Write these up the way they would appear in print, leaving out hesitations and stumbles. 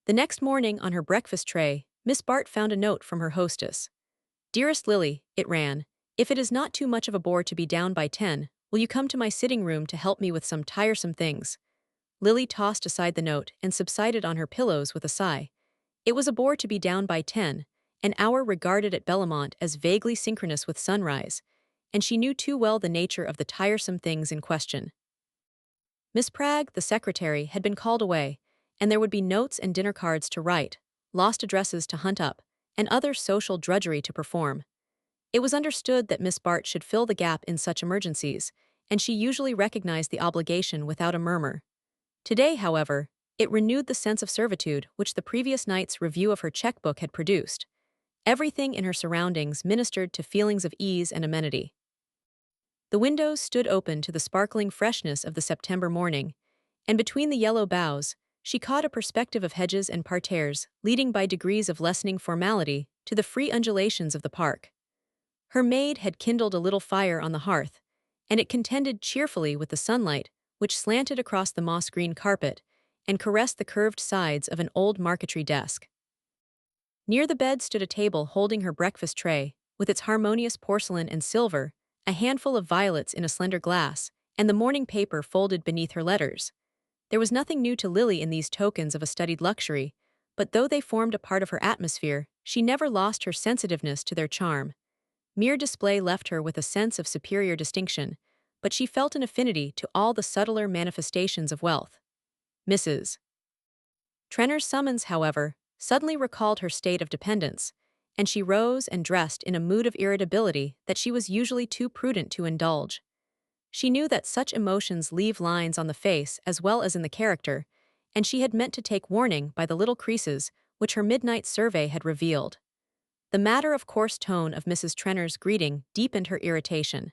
The next morning, on her breakfast tray, Miss Bart found a note from her hostess. "Dearest Lily," it ran, "if it is not too much of a bore to be down by 10, will you come to my sitting room to help me with some tiresome things?" Lily tossed aside the note and subsided on her pillows with a sigh. It was a bore to be down by 10, an hour regarded at Bellamont as vaguely synchronous with sunrise, and she knew too well the nature of the tiresome things in question. Miss Pragg, the secretary, had been called away, and there would be notes and dinner cards to write, lost addresses to hunt up, and other social drudgery to perform. It was understood that Miss Bart should fill the gap in such emergencies, and she usually recognized the obligation without a murmur. Today, however, it renewed the sense of servitude which the previous night's review of her checkbook had produced. Everything in her surroundings ministered to feelings of ease and amenity. The windows stood open to the sparkling freshness of the September morning, and between the yellow boughs, she caught a perspective of hedges and parterres, leading by degrees of lessening formality to the free undulations of the park. Her maid had kindled a little fire on the hearth, and it contended cheerfully with the sunlight, which slanted across the moss-green carpet and caressed the curved sides of an old marquetry desk. Near the bed stood a table holding her breakfast tray, with its harmonious porcelain and silver, a handful of violets in a slender glass, and the morning paper folded beneath her letters. There was nothing new to Lily in these tokens of a studied luxury, but though they formed a part of her atmosphere, she never lost her sensitiveness to their charm. Mere display left her with a sense of superior distinction, but she felt an affinity to all the subtler manifestations of wealth. Mrs. Trenner's summons, however, suddenly recalled her state of dependence, and she rose and dressed in a mood of irritability that she was usually too prudent to indulge. She knew that such emotions leave lines on the face as well as in the character, and she had meant to take warning by the little creases which her midnight survey had revealed. The matter-of-course tone of Mrs. Trenner's greeting deepened her irritation.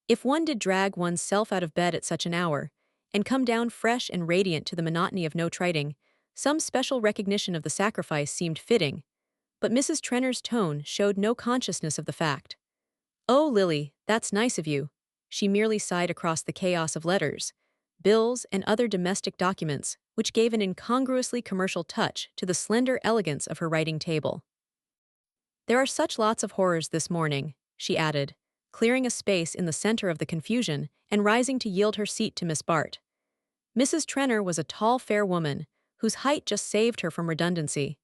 If one did drag one's self out of bed at such an hour, and come down fresh and radiant to the monotony of no triting, some special recognition of the sacrifice seemed fitting, but Mrs. Trenner's tone showed no consciousness of the fact. "Oh, Lily, that's nice of you," she merely sighed across the chaos of letters, bills, and other domestic documents, which gave an incongruously commercial touch to the slender elegance of her writing table. "There are such lots of horrors this morning," she added, clearing a space in the center of the confusion and rising to yield her seat to Miss Bart. Mrs. Trenner was a tall, fair woman, whose height just saved her from redundancy.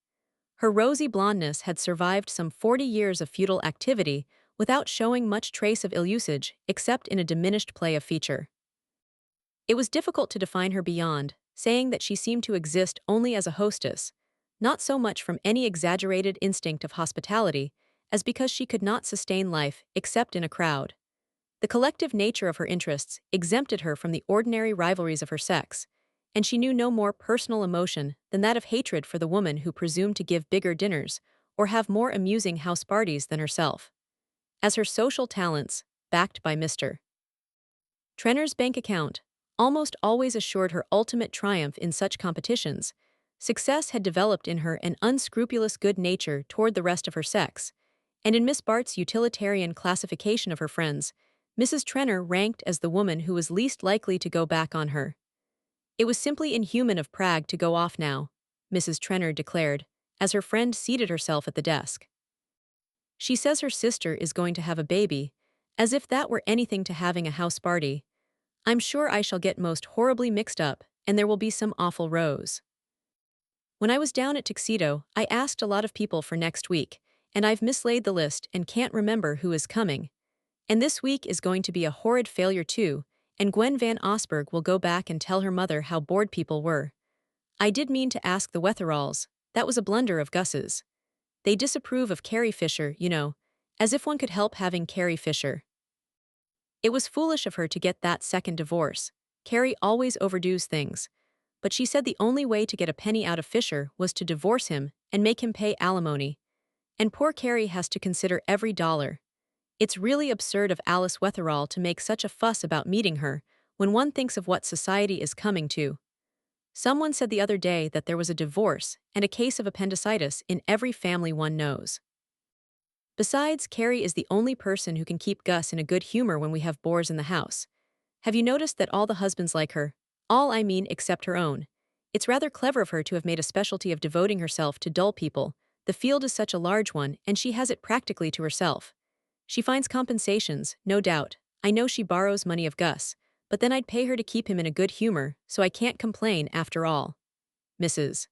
Her rosy blondness had survived some 40 years of feudal activity without showing much trace of ill-usage except in a diminished play of feature. It was difficult to define her beyond, saying that she seemed to exist only as a hostess, not so much from any exaggerated instinct of hospitality as because she could not sustain life except in a crowd. The collective nature of her interests exempted her from the ordinary rivalries of her sex, and she knew no more personal emotion than that of hatred for the woman who presumed to give bigger dinners or have more amusing house parties than herself. As her social talents, backed by Mr. Trenner's bank account, almost always assured her ultimate triumph in such competitions, success had developed in her an unscrupulous good nature toward the rest of her sex, and in Miss Bart's utilitarian classification of her friends, Mrs. Trenner ranked as the woman who was least likely to go back on her. "It was simply inhuman of Pragg to go off now," Mrs. Trenner declared, as her friend seated herself at the desk. "She says her sister is going to have a baby, as if that were anything to having a house party. I'm sure I shall get most horribly mixed up, and there will be some awful rows. When I was down at Tuxedo, I asked a lot of people for next week, and I've mislaid the list and can't remember who is coming. And this week is going to be a horrid failure too, and Gwen Van Osberg will go back and tell her mother how bored people were. I did mean to ask the Wetheralls, that was a blunder of Gus's. They disapprove of Carrie Fisher, you know, as if one could help having Carrie Fisher. It was foolish of her to get that second divorce. Carrie always overdoes things. But she said the only way to get a penny out of Fisher was to divorce him and make him pay alimony. And poor Carrie has to consider every dollar. It's really absurd of Alice Wetherall to make such a fuss about meeting her when one thinks of what society is coming to. Someone said the other day that there was a divorce and a case of appendicitis in every family one knows. Besides, Carrie is the only person who can keep Gus in a good humor when we have bores in the house. Have you noticed that all the husbands like her? All I mean except her own. It's rather clever of her to have made a specialty of devoting herself to dull people. The field is such a large one, and she has it practically to herself. She finds compensations, no doubt. I know she borrows money of Gus, but then I'd pay her to keep him in a good humor, so I can't complain after all. Mrs.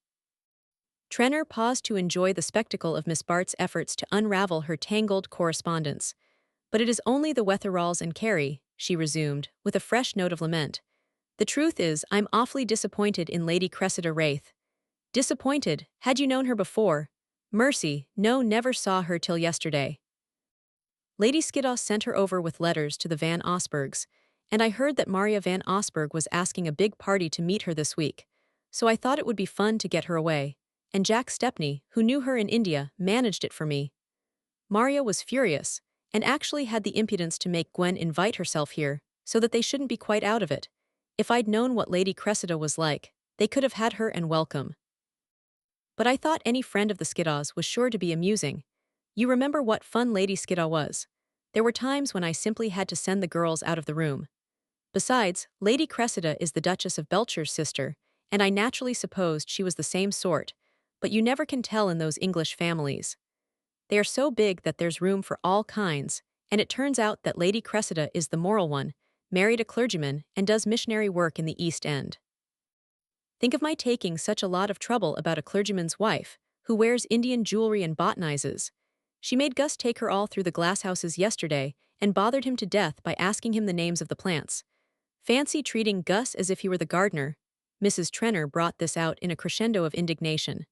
Trenner paused to enjoy the spectacle of Miss Bart's efforts to unravel her tangled correspondence. But it is only the Wetheralls and Carrie, she resumed, with a fresh note of lament. The truth is, I'm awfully disappointed in Lady Cressida Wraith. Disappointed? Had you known her before? Mercy, no, never saw her till yesterday. Lady Skiddaw sent her over with letters to the Van Osbergs, and I heard that Maria Van Osberg was asking a big party to meet her this week, so I thought it would be fun to get her away, and Jack Stepney, who knew her in India, managed it for me. Maria was furious, and actually had the impudence to make Gwen invite herself here, so that they shouldn't be quite out of it. If I'd known what Lady Cressida was like, they could have had her and welcome. But I thought any friend of the Skiddaws was sure to be amusing. You remember what fun Lady Skiddaw was. There were times when I simply had to send the girls out of the room. Besides, Lady Cressida is the Duchess of Beltshire's sister, and I naturally supposed she was the same sort, but you never can tell in those English families. They are so big that there's room for all kinds, and it turns out that Lady Cressida is the moral one, married a clergyman, and does missionary work in the East End. Think of my taking such a lot of trouble about a clergyman's wife, who wears Indian jewelry and botanizes. She made Gus take her all through the glasshouses yesterday and bothered him to death by asking him the names of the plants. Fancy treating Gus as if he were the gardener. Mrs. Trenner brought this out in a crescendo of indignation.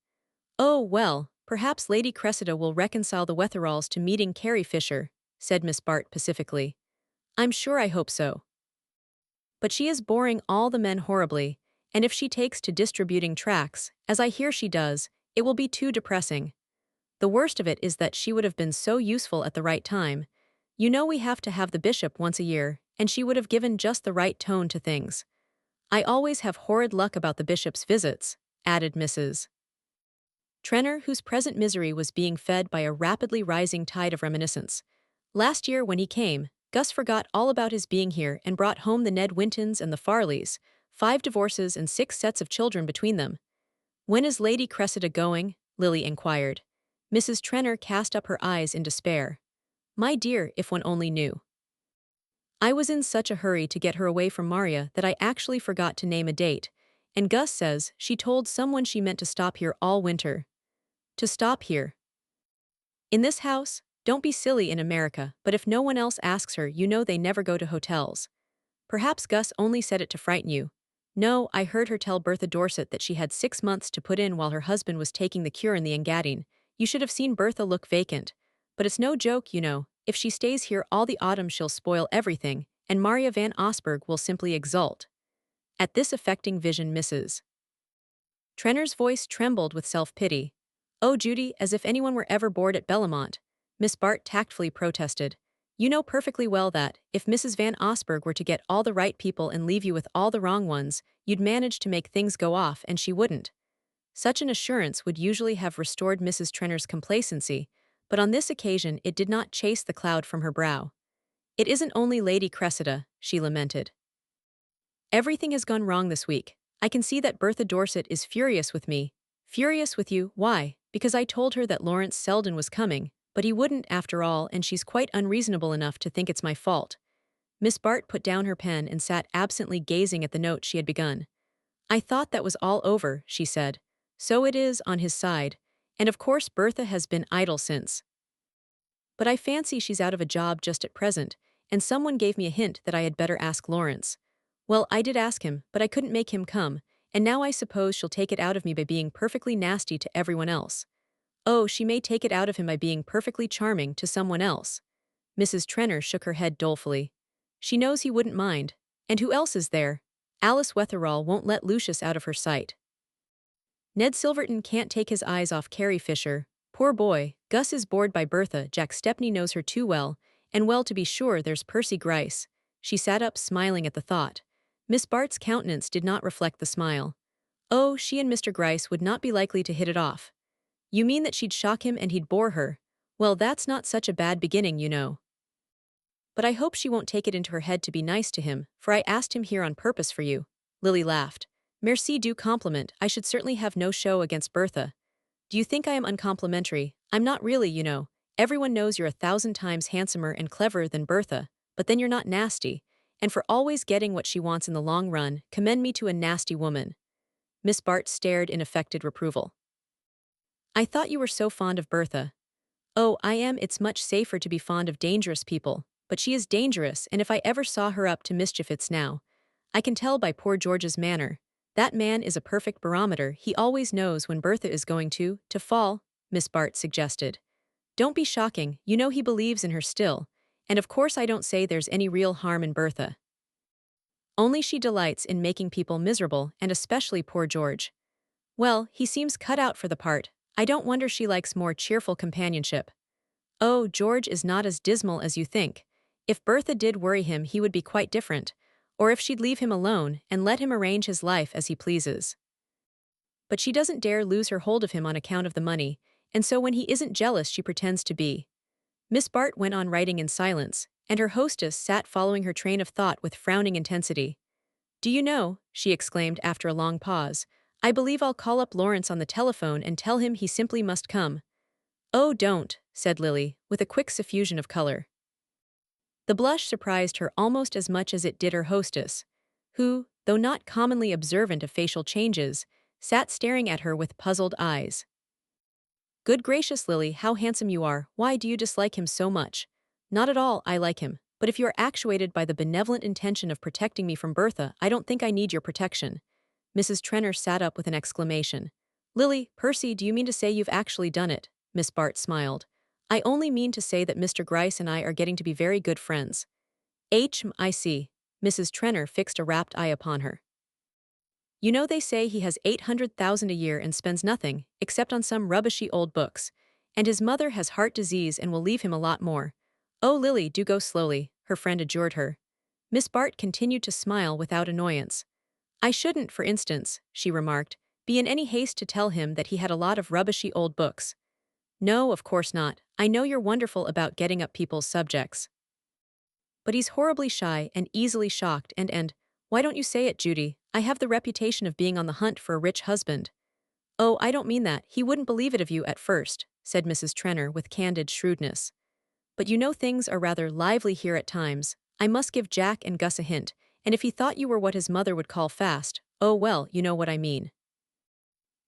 Oh, well, perhaps Lady Cressida will reconcile the Wetheralls to meeting Carrie Fisher, said Miss Bart pacifically. I'm sure I hope so. But she is boring all the men horribly, and if she takes to distributing tracts, as I hear she does, it will be too depressing. The worst of it is that she would have been so useful at the right time. You know we have to have the bishop once a year, and she would have given just the right tone to things. I always have horrid luck about the bishop's visits, added Mrs. Trenner, whose present misery was being fed by a rapidly rising tide of reminiscence. Last year when he came, Gus forgot all about his being here and brought home the Ned Wintons and the Farleys, 5 divorces and 6 sets of children between them. When is Lady Cressida going? Lily inquired. Mrs. Trenner cast up her eyes in despair. My dear, if one only knew. I was in such a hurry to get her away from Maria that I actually forgot to name a date, and Gus says she told someone she meant to stop here all winter. To stop here. In this house? Don't be silly in America, but if no one else asks her, you know they never go to hotels. Perhaps Gus only said it to frighten you. No, I heard her tell Bertha Dorset that she had 6 months to put in while her husband was taking the cure in the Engadine. You should have seen Bertha look vacant. But it's no joke, you know. If she stays here all the autumn she'll spoil everything, and Maria Van Osberg will simply exult. At this affecting vision Mrs. Trenner's voice trembled with self-pity. Oh, Judy, as if anyone were ever bored at Bellamont. Miss Bart tactfully protested. You know perfectly well that, if Mrs. Van Osberg were to get all the right people and leave you with all the wrong ones, you'd manage to make things go off and she wouldn't. Such an assurance would usually have restored Mrs. Trenner's complacency, but on this occasion it did not chase the cloud from her brow. It isn't only Lady Cressida, she lamented. Everything has gone wrong this week. I can see that Bertha Dorset is furious with me. Furious with you, why? Because I told her that Lawrence Selden was coming, but he wouldn't after all, and she's quite unreasonable enough to think it's my fault. Miss Bart put down her pen and sat absently gazing at the note she had begun. I thought that was all over, she said. So it is on his side, and of course Bertha has been idle since. But I fancy she's out of a job just at present, and someone gave me a hint that I had better ask Lawrence. Well, I did ask him, but I couldn't make him come, and now I suppose she'll take it out of me by being perfectly nasty to everyone else. Oh, she may take it out of him by being perfectly charming to someone else. Mrs. Trenner shook her head dolefully. She knows he wouldn't mind. And who else is there? Alice Wetherall won't let Lucius out of her sight. Ned Silverton can't take his eyes off Carrie Fisher. Poor boy, Gus is bored by Bertha, Jack Stepney knows her too well, and well to be sure there's Percy Gryce. She sat up smiling at the thought. Miss Bart's countenance did not reflect the smile. Oh, she and Mr. Gryce would not be likely to hit it off. You mean that she'd shock him and he'd bore her? Well, that's not such a bad beginning, you know. But I hope she won't take it into her head to be nice to him, for I asked him here on purpose for you. Lily laughed. Merci du compliment, I should certainly have no show against Bertha. Do you think I am uncomplimentary? I'm not really, you know. Everyone knows you're 1,000 times handsomer and cleverer than Bertha, but then you're not nasty. And for always getting what she wants in the long run, commend me to a nasty woman. Miss Bart stared in affected reproval. I thought you were so fond of Bertha. Oh, I am. It's much safer to be fond of dangerous people, but she is dangerous, and if I ever saw her up to mischief, it's now. I can tell by poor George's manner. That man is a perfect barometer. He always knows when Bertha is going to fall, Miss Bart suggested. Don't be shocking, you know he believes in her still. And of course I don't say there's any real harm in Bertha. Only she delights in making people miserable, and especially poor George. Well, he seems cut out for the part. I don't wonder she likes more cheerful companionship. Oh, George is not as dismal as you think. If Bertha did worry him, he would be quite different. Or if she'd leave him alone and let him arrange his life as he pleases. But she doesn't dare lose her hold of him on account of the money, and so when he isn't jealous she pretends to be. Miss Bart went on writing in silence, and her hostess sat following her train of thought with frowning intensity. Do you know, she exclaimed after a long pause, I believe I'll call up Lawrence on the telephone and tell him he simply must come. Oh, don't, said Lily, with a quick suffusion of color. The blush surprised her almost as much as it did her hostess, who, though not commonly observant of facial changes, sat staring at her with puzzled eyes. Good gracious, Lily, how handsome you are. Why do you dislike him so much? Not at all, I like him, but if you are actuated by the benevolent intention of protecting me from Bertha, I don't think I need your protection. Mrs. Trenner sat up with an exclamation. Lily, Percy, do you mean to say you've actually done it? Miss Bart smiled. I only mean to say that Mr. Gryce and I are getting to be very good friends. I see. Mrs. Trenner fixed a rapt eye upon her. You know they say he has 800,000 a year and spends nothing, except on some rubbishy old books. And his mother has heart disease and will leave him a lot more. Oh, Lily, do go slowly, her friend adjured her. Miss Bart continued to smile without annoyance. I shouldn't, for instance, she remarked, be in any haste to tell him that he had a lot of rubbishy old books. No, of course not. I know you're wonderful about getting up people's subjects. But he's horribly shy and easily shocked and, why don't you say it, Judy? I have the reputation of being on the hunt for a rich husband. Oh, I don't mean that. He wouldn't believe it of you at first, said Mrs. Trenner with candid shrewdness. But you know things are rather lively here at times. I must give Jack and Gus a hint, and if he thought you were what his mother would call fast, oh well, you know what I mean.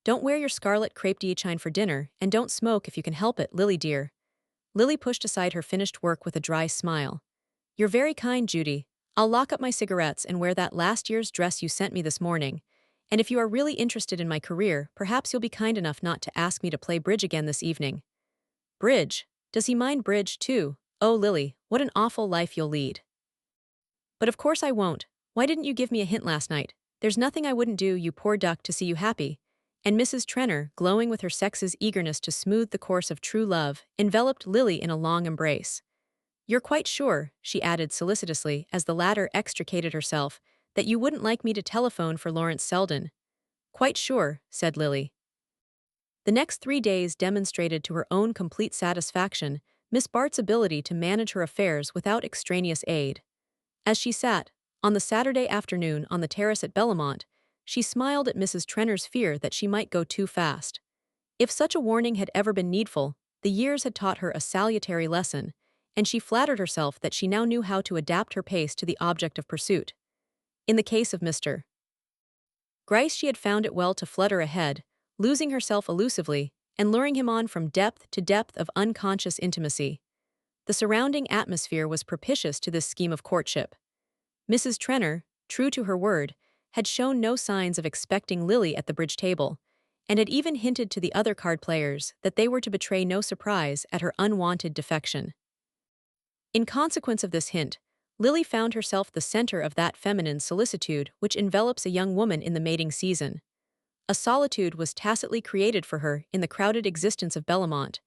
Don't wear your scarlet crepe de chine for dinner, and don't smoke if you can help it, Lily dear. Lily pushed aside her finished work with a dry smile. You're very kind, Judy. I'll lock up my cigarettes and wear that last year's dress you sent me this morning. And if you are really interested in my career, perhaps you'll be kind enough not to ask me to play bridge again this evening. Bridge? Does he mind bridge, too? Oh, Lily, what an awful life you'll lead. But of course I won't. Why didn't you give me a hint last night? There's nothing I wouldn't do, you poor duck, to see you happy. And Mrs. Trenner, glowing with her sex's eagerness to smooth the course of true love, enveloped Lily in a long embrace. You're quite sure, she added solicitously as the latter extricated herself, that you wouldn't like me to telephone for Lawrence Selden? Quite sure, said Lily. The next 3 days demonstrated to her own complete satisfaction Miss Bart's ability to manage her affairs without extraneous aid. As she sat, on the Saturday afternoon on the terrace at Bellamont, she smiled at Mrs. Trenner's fear that she might go too fast. If such a warning had ever been needful, the years had taught her a salutary lesson, and she flattered herself that she now knew how to adapt her pace to the object of pursuit. In the case of Mr. Gryce, she had found it well to flutter ahead, losing herself elusively, and luring him on from depth to depth of unconscious intimacy. The surrounding atmosphere was propitious to this scheme of courtship. Mrs. Trenner, true to her word, had shown no signs of expecting Lily at the bridge table, and had even hinted to the other card players that they were to betray no surprise at her unwanted defection. In consequence of this hint, Lily found herself the center of that feminine solicitude which envelops a young woman in the mating season. A solitude was tacitly created for her in the crowded existence of Bellamont,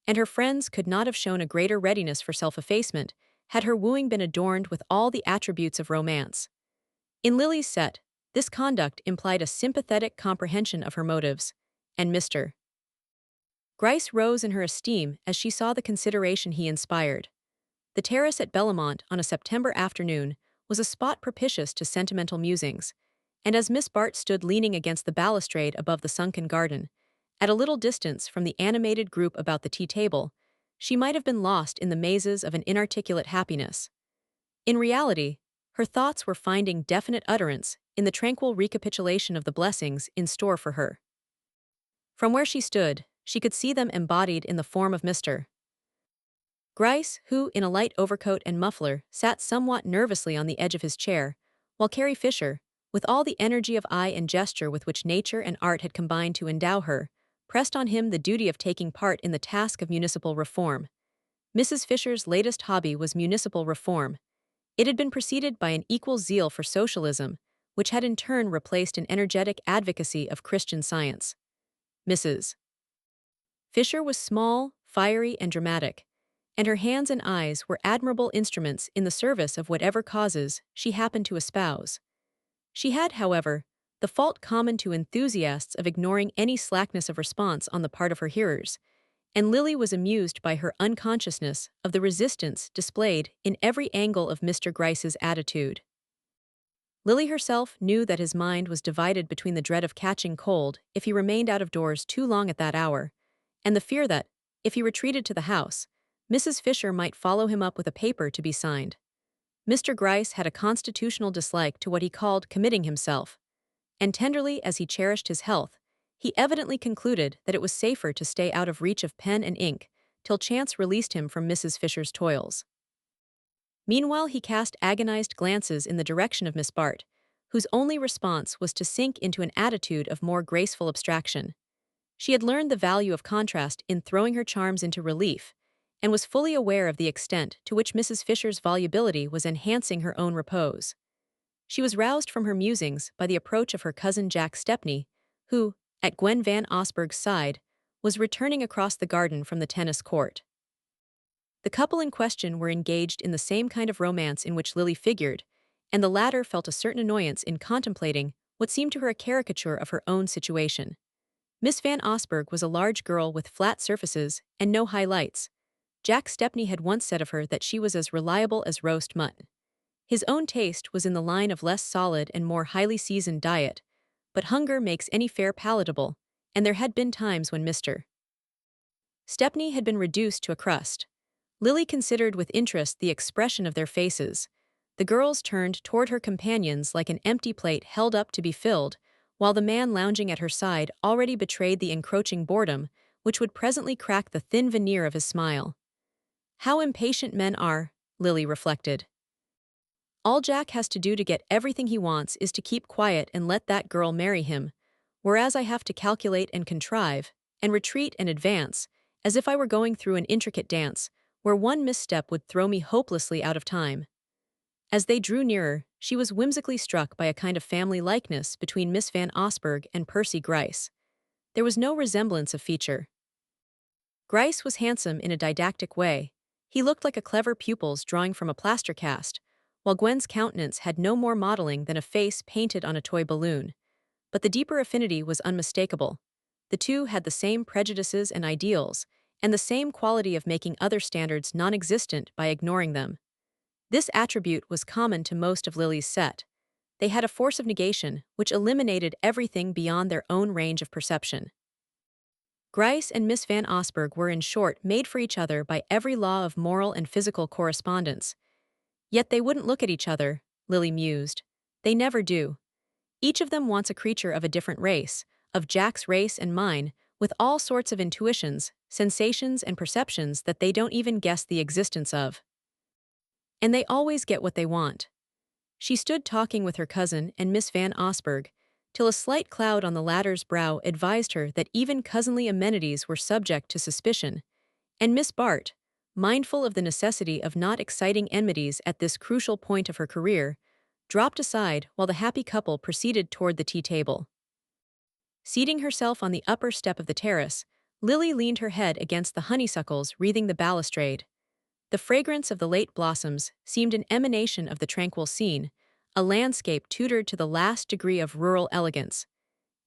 and her friends could not have shown a greater readiness for self-effacement had her wooing been adorned with all the attributes of romance. In Lily's set, this conduct implied a sympathetic comprehension of her motives, and Mr. Gryce rose in her esteem as she saw the consideration he inspired. The terrace at Bellamont on a September afternoon was a spot propitious to sentimental musings, and as Miss Bart stood leaning against the balustrade above the sunken garden, at a little distance from the animated group about the tea table, she might have been lost in the mazes of an inarticulate happiness. In reality, her thoughts were finding definite utterance in the tranquil recapitulation of the blessings in store for her. From where she stood, she could see them embodied in the form of Mr. Gryce, who, in a light overcoat and muffler, sat somewhat nervously on the edge of his chair, while Carrie Fisher, with all the energy of eye and gesture with which nature and art had combined to endow her, pressed on him the duty of taking part in the task of municipal reform. Mrs. Fisher's latest hobby was municipal reform. It had been preceded by an equal zeal for socialism, which had in turn replaced an energetic advocacy of Christian Science. Mrs. Fisher was small, fiery, and dramatic, and her hands and eyes were admirable instruments in the service of whatever causes she happened to espouse. She had, however, the fault common to enthusiasts of ignoring any slackness of response on the part of her hearers, and Lily was amused by her unconsciousness of the resistance displayed in every angle of Mr. Gryce's attitude. Lily herself knew that his mind was divided between the dread of catching cold if he remained out of doors too long at that hour, and the fear that, if he retreated to the house, Mrs. Fisher might follow him up with a paper to be signed. Mr. Gryce had a constitutional dislike to what he called committing himself, and tenderly as he cherished his health, he evidently concluded that it was safer to stay out of reach of pen and ink till chance released him from Mrs. Fisher's toils. Meanwhile he cast agonized glances in the direction of Miss Bart, whose only response was to sink into an attitude of more graceful abstraction. She had learned the value of contrast in throwing her charms into relief, and was fully aware of the extent to which Mrs. Fisher's volubility was enhancing her own repose. She was roused from her musings by the approach of her cousin Jack Stepney, who, at Gwen Van Osburgh's side, was returning across the garden from the tennis court. The couple in question were engaged in the same kind of romance in which Lily figured, and the latter felt a certain annoyance in contemplating what seemed to her a caricature of her own situation. Miss Van Osburgh was a large girl with flat surfaces and no highlights. Jack Stepney had once said of her that she was as reliable as roast mutton. His own taste was in the line of less solid and more highly seasoned diet, but hunger makes any fare palatable, and there had been times when Mr. Stepney had been reduced to a crust. Lily considered with interest the expression of their faces. The girls turned toward her companions like an empty plate held up to be filled, while the man lounging at her side already betrayed the encroaching boredom, which would presently crack the thin veneer of his smile. How impatient men are, Lily reflected. All Jack has to do to get everything he wants is to keep quiet and let that girl marry him, whereas I have to calculate and contrive, and retreat and advance, as if I were going through an intricate dance, where one misstep would throw me hopelessly out of time. As they drew nearer, she was whimsically struck by a kind of family likeness between Miss Van Osburgh and Percy Gryce. There was no resemblance of feature. Gryce was handsome in a didactic way. He looked like a clever pupil's drawing from a plaster cast, while Gwen's countenance had no more modeling than a face painted on a toy balloon. But the deeper affinity was unmistakable. The two had the same prejudices and ideals, and the same quality of making other standards non-existent by ignoring them. This attribute was common to most of Lily's set. They had a force of negation which eliminated everything beyond their own range of perception. Gryce and Miss Van Osburgh were in short made for each other by every law of moral and physical correspondence. Yet they wouldn't look at each other, Lily mused. They never do. Each of them wants a creature of a different race, of Jack's race and mine, with all sorts of intuitions, sensations and perceptions that they don't even guess the existence of. And they always get what they want. She stood talking with her cousin and Miss Van Osburgh, till a slight cloud on the latter's brow advised her that even cousinly amenities were subject to suspicion, and Miss Bart, mindful of the necessity of not exciting enmities at this crucial point of her career, dropped aside while the happy couple proceeded toward the tea table. Seating herself on the upper step of the terrace, Lily leaned her head against the honeysuckles wreathing the balustrade. The fragrance of the late blossoms seemed an emanation of the tranquil scene, a landscape tutored to the last degree of rural elegance.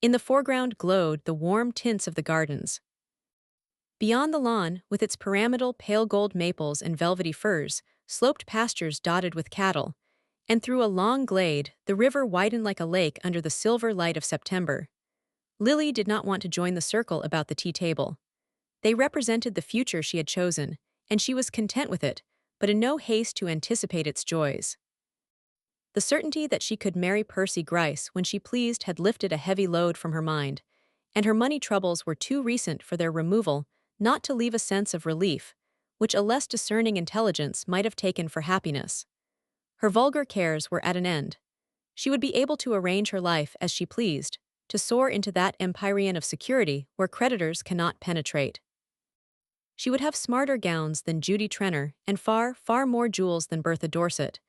In the foreground glowed the warm tints of the gardens. Beyond the lawn, with its pyramidal pale gold maples and velvety firs, sloped pastures dotted with cattle, And through a long glade, the river widened like a lake under the silver light of September. Lily did not want to join the circle about the tea table. They represented the future she had chosen, and she was content with it, but in no haste to anticipate its joys. The certainty that she could marry Percy Gryce when she pleased had lifted a heavy load from her mind, and her money troubles were too recent for their removal not to leave a sense of relief, which a less discerning intelligence might have taken for happiness. Her vulgar cares were at an end. She would be able to arrange her life as she pleased, to soar into that empyrean of security where creditors cannot penetrate. She would have smarter gowns than Judy Trenner and far, far more jewels than Bertha Dorset.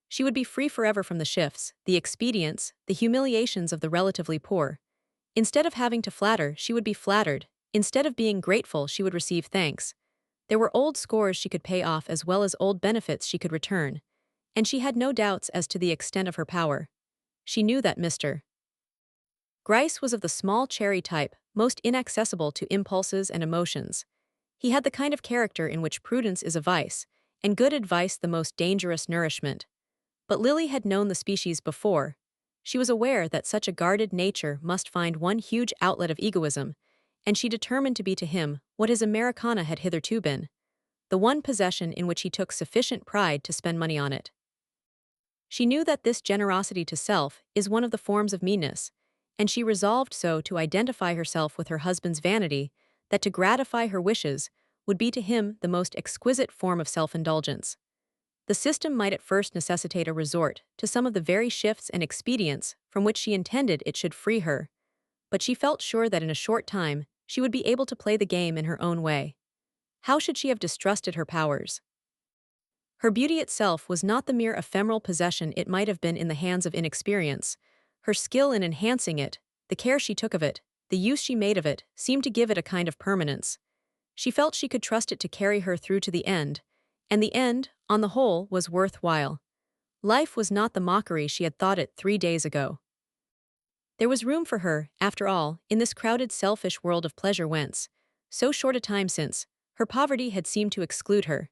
She would be free forever from the shifts, the expedients, the humiliations of the relatively poor. Instead of having to flatter, she would be flattered. Instead of being grateful, she would receive thanks. There were old scores she could pay off as well as old benefits she could return. And she had no doubts as to the extent of her power. She knew that Mr. Gryce was of the small cherry type, most inaccessible to impulses and emotions. He had the kind of character in which prudence is a vice, and good advice the most dangerous nourishment. But Lily had known the species before. She was aware that such a guarded nature must find one huge outlet of egoism, and she determined to be to him what his Americana had hitherto been, the one possession in which he took sufficient pride to spend money on it. She knew that this generosity to self is one of the forms of meanness, and she resolved so to identify herself with her husband's vanity that to gratify her wishes would be to him the most exquisite form of self-indulgence. The system might at first necessitate a resort to some of the very shifts and expedients from which she intended it should free her, but she felt sure that in a short time she would be able to play the game in her own way. How should she have distrusted her powers? Her beauty itself was not the mere ephemeral possession it might have been in the hands of inexperience. Her skill in enhancing it, the care she took of it, the use she made of it, seemed to give it a kind of permanence. She felt she could trust it to carry her through to the end, and the end, on the whole, was worthwhile. Life was not the mockery she had thought it 3 days ago. There was room for her, after all, in this crowded selfish world of pleasure whence, so short a time since, her poverty had seemed to exclude her.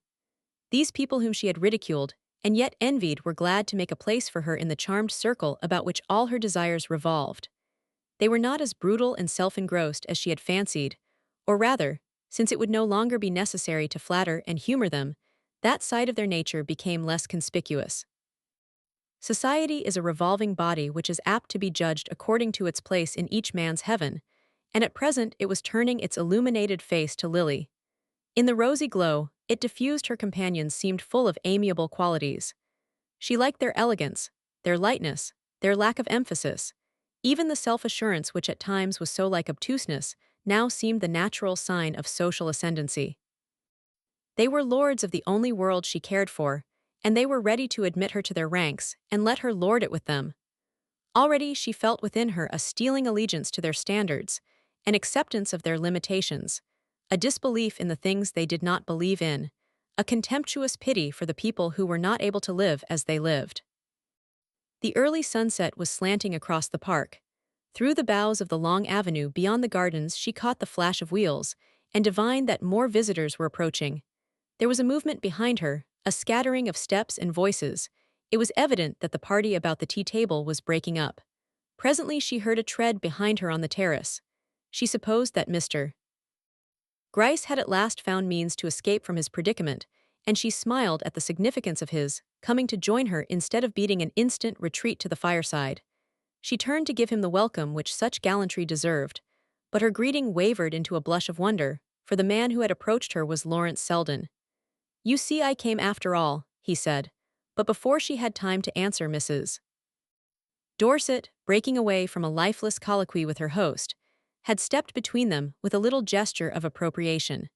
These people whom she had ridiculed, and yet envied, were glad to make a place for her in the charmed circle about which all her desires revolved. They were not as brutal and self-engrossed as she had fancied, or rather, since it would no longer be necessary to flatter and humor them, that side of their nature became less conspicuous. Society is a revolving body which is apt to be judged according to its place in each man's heaven, and at present it was turning its illuminated face to Lily. In the rosy glow, it diffused her companions seemed full of amiable qualities. She liked their elegance, their lightness, their lack of emphasis. Even the self-assurance which at times was so like obtuseness now seemed the natural sign of social ascendancy. They were lords of the only world she cared for, and they were ready to admit her to their ranks and let her lord it with them. Already she felt within her a stealing allegiance to their standards, an acceptance of their limitations, a disbelief in the things they did not believe in, a contemptuous pity for the people who were not able to live as they lived. The early sunset was slanting across the park. Through the boughs of the long avenue beyond the gardens she caught the flash of wheels, and divined that more visitors were approaching. There was a movement behind her, a scattering of steps and voices. It was evident that the party about the tea table was breaking up. Presently she heard a tread behind her on the terrace. She supposed that Mr. Gryce had at last found means to escape from his predicament, and she smiled at the significance of his coming to join her instead of beating an instant retreat to the fireside. She turned to give him the welcome which such gallantry deserved, but her greeting wavered into a blush of wonder, for the man who had approached her was Lawrence Selden. "You see I came after all," he said, but before she had time to answer Mrs. Dorset, breaking away from a lifeless colloquy with her host, had stepped between them with a little gesture of appropriation.